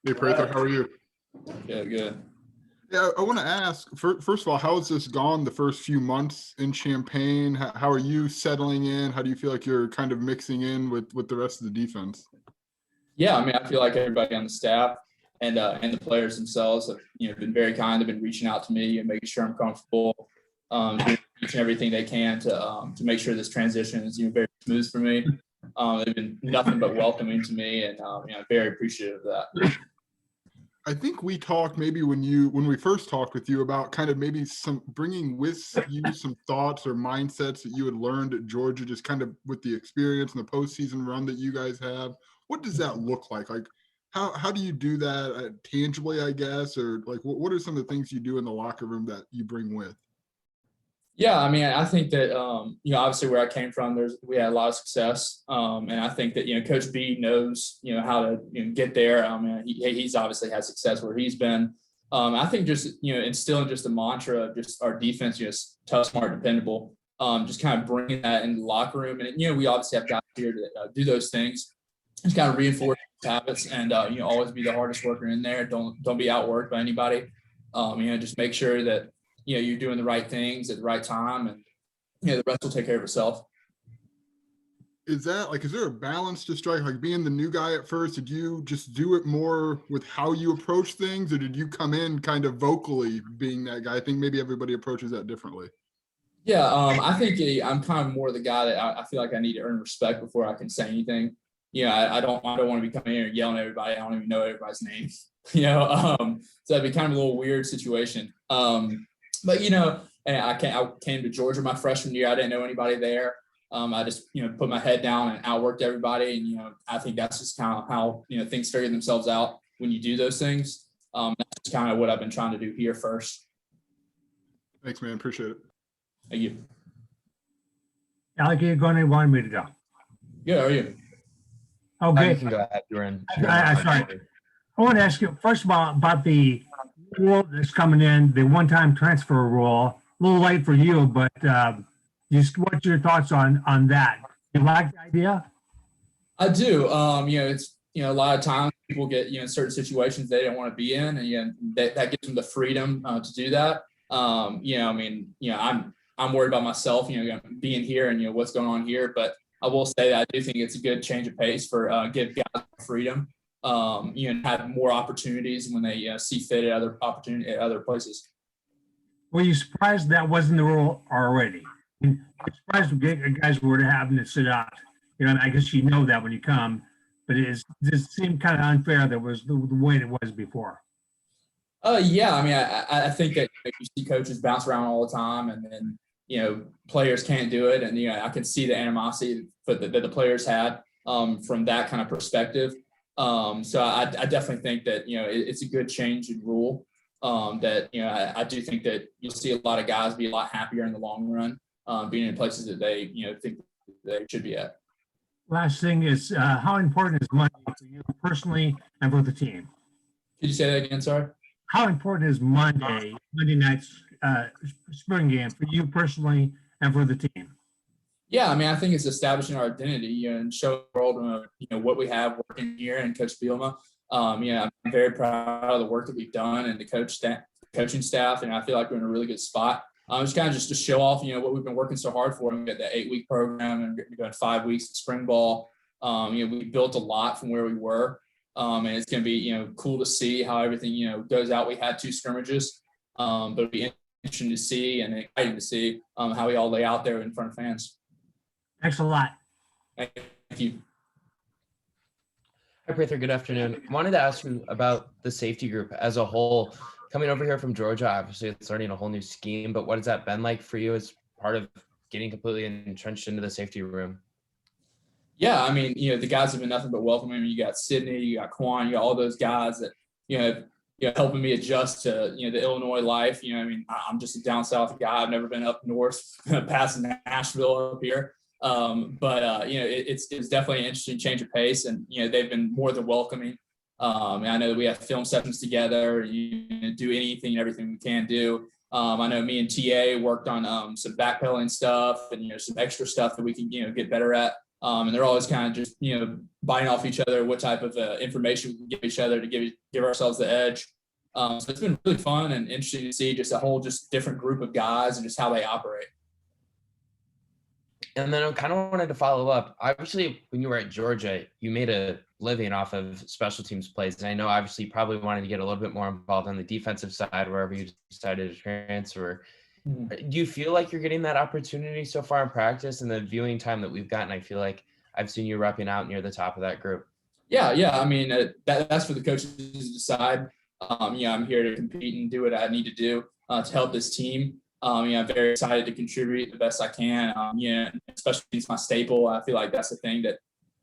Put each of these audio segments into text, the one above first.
Hey, Prather, how are you? Yeah, good. Yeah, I want to ask, first of all, how has this gone the first few months in Champaign? How are you settling in? How do you feel like you're kind of mixing in with the rest of the defense? Yeah, I mean, I feel like everybody on the staff and the players themselves have been very kind. They've been reaching out to me and making sure I'm comfortable, doing each and everything they can to make sure this transition is very smooth for me. They've been nothing but welcoming to me, and I'm very appreciative of that. I think we talked maybe when we first talked with you about kind of maybe some bringing with you some thoughts or mindsets that you had learned at Georgia, just kind of with the experience and the postseason run that you guys have. What does that look like? Like, how do you do that tangibly, I guess, or like what are some of the things you do in the locker room that you bring with? Yeah, I mean, I think that obviously where I came from, we had a lot of success, and I think that Coach B knows how to get there. I mean, he's obviously had success where he's been. I think just instilling just a mantra of just our defense, just tough, smart, dependable. Just kind of bringing that into the locker room, and we obviously have guys here to do those things. Just kind of reinforce habits, and always be the hardest worker in there. Don't be outworked by anybody. Just make sure that you're doing the right things at the right time, and the rest will take care of itself. Is there a balance to strike? Like being the new guy at first, did you just do it more with how you approach things, or did you come in kind of vocally being that guy? I think maybe everybody approaches that differently. Yeah, I think I'm kind of more the guy that I feel like I need to earn respect before I can say anything. I don't want to be coming in here yelling at everybody. I don't even know everybody's names. So that'd be kind of a little weird situation. But and I came to Georgia my freshman year. I didn't know anybody there. I just put my head down and outworked everybody. And I think that's just kind of how things figure themselves out when you do those things. That's kind of what I've been trying to do here first. Thanks, man. Appreciate it. Thank you. Alec, you're going to want me to go. Good. How are you? Okay. You can go ahead. Sorry. I want to ask you first of all about the rule that's coming in, the one-time transfer rule. A little late for you, but just what's your thoughts on that? You like the idea? I do. It's a lot of times people get in certain situations they don't want to be in, and that gives them the freedom to do that. I'm worried about myself, being here and what's going on here, but I will say that I do think it's a good change of pace for give guys freedom. And have more opportunities when they see fit at other places. Were you surprised that wasn't the rule already? You're surprised guys were having to sit out. I guess you know that when you come, but it seemed kind of unfair that was the way it was before. Yeah, I mean, I think that you see coaches bounce around all the time, and then players can't do it, and I can see the animosity that the players had from that kind of perspective. So I definitely think that it's a good change in rule. That I do think that you'll see a lot of guys be a lot happier in the long run, being in places that they think they should be at. Last thing is how important is Monday for you personally and for the team? Could you say that again? Sorry. How important is Monday night's spring game for you personally and for the team? Yeah, I mean, I think it's establishing our identity and showing the world, what we have working here and Coach Bielema. I'm very proud of the work that we've done and the coaching staff, and I feel like we're in a really good spot. It's kind of just to show off, what we've been working so hard for. We got the 8-week program and we're doing 5 weeks of spring ball. We built a lot from where we were, and it's going to be, cool to see how everything, goes out. We had 2 scrimmages, but it'll be interesting to see and exciting to see how we all lay out there in front of fans. Thanks a lot. Thank you. Hi, Prather. Good afternoon. I wanted to ask you about the safety group as a whole. Coming over here from Georgia, obviously it's learning a whole new scheme, but what has that been like for you as part of getting completely entrenched into the safety room? Yeah, I mean, the guys have been nothing but welcoming. You got Sydney, you got Quan, you got all those guys that, helping me adjust to, the Illinois life. I'm just a down south guy. I've never been up north past Nashville up here. It's definitely an interesting change of pace, and they've been more than welcoming. And I know that we have film sessions together. Do anything and everything we can do. I know me and TA worked on some backpedaling stuff and some extra stuff that we can get better at. And they're always kind of just, biting off each other, what type of information we can give each other to give ourselves the edge. So it's been really fun and interesting to see just a whole just different group of guys and just how they operate. And then I kind of wanted to follow up. Obviously, when you were at Georgia, you made a living off of special teams plays. And I know obviously you probably wanted to get a little bit more involved on the defensive side wherever you decided to transfer. Mm-hmm. Do you feel like you're getting that opportunity so far in practice and the viewing time that we've gotten? I feel like I've seen you repping out near the top of that group. Yeah. I mean, that's for the coaches to decide. I'm here to compete and do what I need to do to help this team. I'm very excited to contribute the best I can. Especially it's my staple. I feel like that's the thing that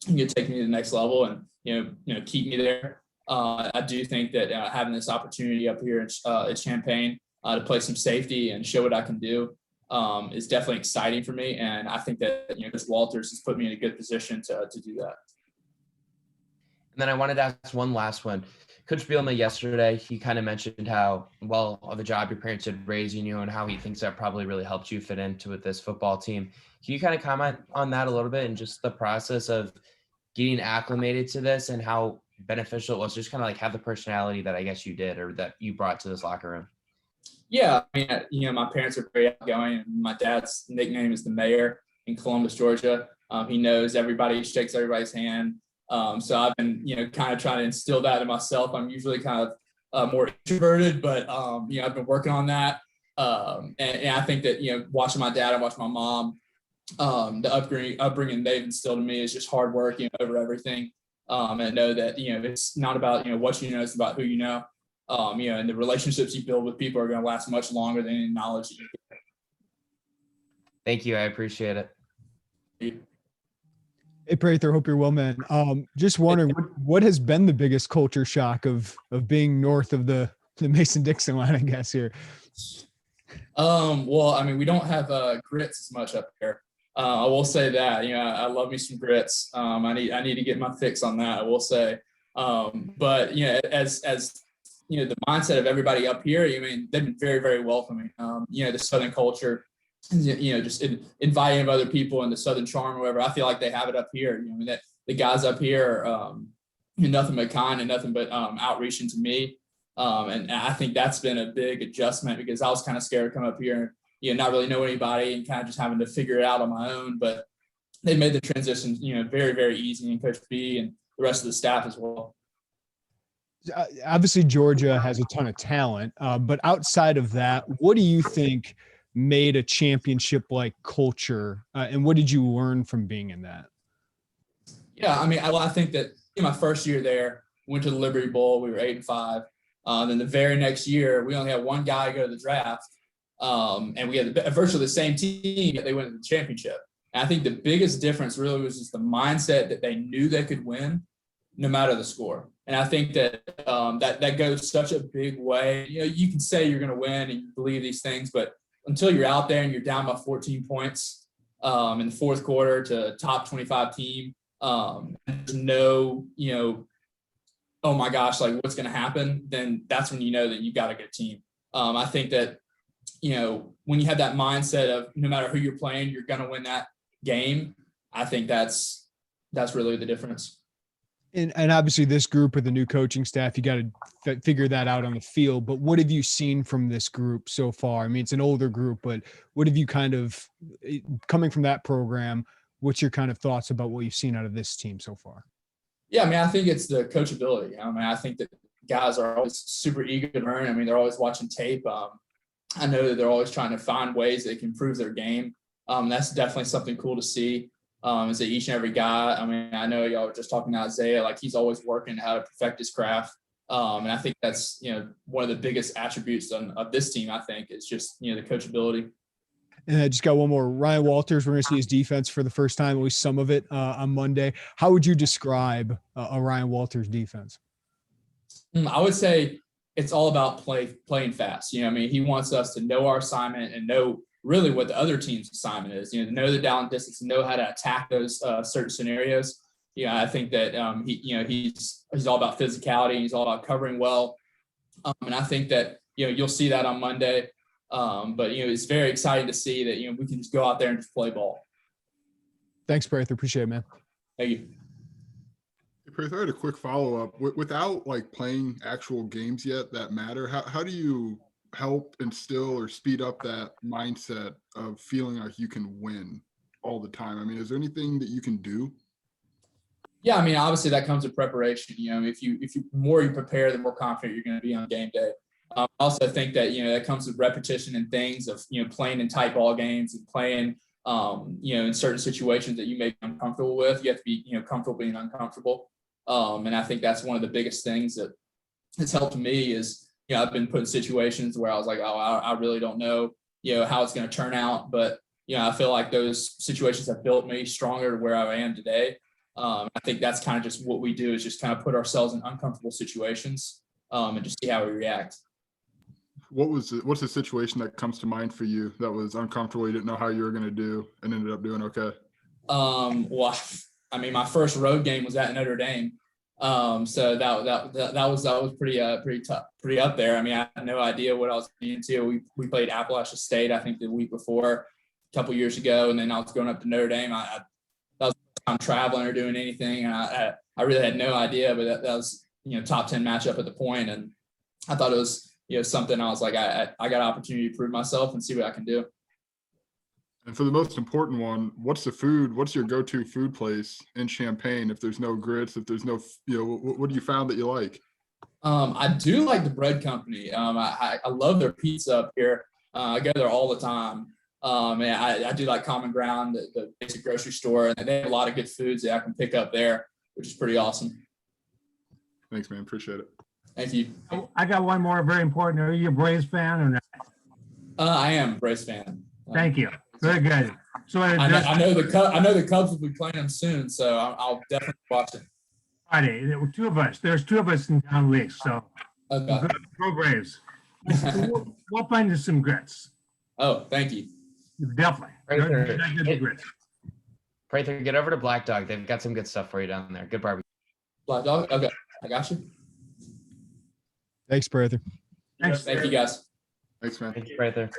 can take me to the next level and keep me there. I do think that having this opportunity up here at Champaign to play some safety and show what I can do is definitely exciting for me. And I think that Coach Walters has put me in a good position to do that. And then I wanted to ask one last one. Coach Bielema yesterday, he kind of mentioned how well of a job your parents did raising you and how he thinks that probably really helped you fit into with this football team. Can you kind of comment on that a little bit and just the process of getting acclimated to this and how beneficial it was, just kind of like have the personality that I guess you did or that you brought to this locker room? Yeah, I mean, my parents are very outgoing. And my dad's nickname is the mayor in Columbus, Georgia. He knows everybody, shakes everybody's hand. So I've been, kind of trying to instill that in myself. I'm usually kind of more introverted, but, I've been working on that. And I think that, watching my dad and watching my mom, the upbringing they've instilled in me is just hard work, over everything. And I know that, it's not about, what you know, it's about who you know. And the relationships you build with people are going to last much longer than any knowledge that you get. Thank you. I appreciate it. Hey, Prather, hope you're well, man. Just wondering, what has been the biggest culture shock of being north of the Mason-Dixon line, I guess, here? Well, I mean, we don't have grits as much up here. I will say that, I love me some grits. I need to get my fix on that, I will say. But, as the mindset of everybody up here, I mean, they've been very, very welcoming. The Southern culture, just inviting other people and the Southern charm or whatever. I feel like they have it up here. That the guys up here are nothing but kind and nothing but outreaching to me. And I think that's been a big adjustment because I was kind of scared to come up here and, not really know anybody and kind of just having to figure it out on my own. But they made the transition, very, very easy, and Coach B and the rest of the staff as well. Obviously, Georgia has a ton of talent, but outside of that, what do you think made a championship-like culture, and what did you learn from being in that? Yeah, I mean, I think that in my first year there, went to the Liberty Bowl, we were 8-5. Then the very next year, we only had one guy go to the draft, and we had virtually the same team, yet they went to the championship. And I think the biggest difference really was just the mindset that they knew they could win no matter the score. And I think that that goes such a big way. You can say you're going to win and you believe these things, but until you're out there and you're down by 14 points in the fourth quarter to top 25 team, there's no, oh my gosh, like what's going to happen, then that's when you know that you've got a good team. I think that, when you have that mindset of no matter who you're playing, you're going to win that game. I think that's really the difference. And obviously this group with the new coaching staff, you got to figure that out on the field. But what have you seen from this group so far? I mean, it's an older group, but what have you kind of, coming from that program, what's your kind of thoughts about what you've seen out of this team so far? Yeah, I mean, I think it's the coachability. I mean, I think that guys are always super eager to learn. I mean, they're always watching tape. I know that they're always trying to find ways they can improve their game. That's definitely something cool to see. Is that each and every guy, I mean, I know y'all were just talking to Isaiah, like he's always working how to perfect his craft. And I think that's, one of the biggest attributes of this team, I think, is just, the coachability. And I just got one more. Ryan Walters, we're going to see his defense for the first time, at least some of it on Monday. How would you describe a Ryan Walters defense? I would say it's all about playing fast. He wants us to know our assignment and know really what the other team's assignment is, to know the down distance and know how to attack those certain scenarios. I think that he's all about physicality and he's all about covering well. And I think that, you'll see that on Monday. But, it's very exciting to see that, we can just go out there and just play ball. Thanks, Prather. Appreciate it, man. Thank you. Hey, Prather, I had a quick follow-up. Without like playing actual games yet that matter, how do you help instill or speed up that mindset of feeling like you can win all the time? I mean, is there anything that you can do? Yeah, I mean, obviously that comes with preparation. You know, if you more you prepare, the more confident you're going to be on game day. I also think that, you know, that comes with repetition and things of, you know, playing in tight ball games and playing, you know, in certain situations that you may be uncomfortable with. You have to be, you know, comfortable being uncomfortable. And I think that's one of the biggest things that has helped me is, you know, I've been put in situations where I was like, oh, I really don't know, you know, how it's going to turn out. But, you know, I feel like those situations have built me stronger to where I am today. I think that's kind of just what we do is just kind of put ourselves in uncomfortable situations and just see how we react. What's the situation that comes to mind for you that was uncomfortable, you didn't know how you were going to do and ended up doing okay? Well, I mean, my first road game was at Notre Dame. So that was pretty tough, pretty up there. I mean, I had no idea what I was getting into. We played Appalachia State, I think the week before, a couple years ago. And then I was going up to Notre Dame. That was I'm traveling or doing anything. And I really had no idea, but that was, you know, top 10 matchup at the point. And I thought it was, you know, something I was like, I got an opportunity to prove myself and see what I can do. And for the most important one, what's your go-to food place in Champaign? If there's no grits, if there's no, you know, what do you found that you like? I do like the bread company. I love their pizza up here. I go there all the time. And I do like Common Ground, the basic grocery store, and they have a lot of good foods that I can pick up there, which is pretty awesome. Thanks, man. Appreciate it. Thank you. I got one more very important. Are you a Braves fan or not? I am a Braves fan. Thank you. Very good. So I know the Cubs will be playing them soon, so I'll definitely watch it. Friday, there were two of us. There's two of us in town league, so Okay. go Braves. We'll find you some grits. Oh, thank you. Definitely. Prather, get over to Black Dog. They've got some good stuff for you down there. Good barbecue. Black Dog. Okay, I got you. Thanks, Prather. Thanks. Thank you, guys. Thanks, man. Thank you, Prather.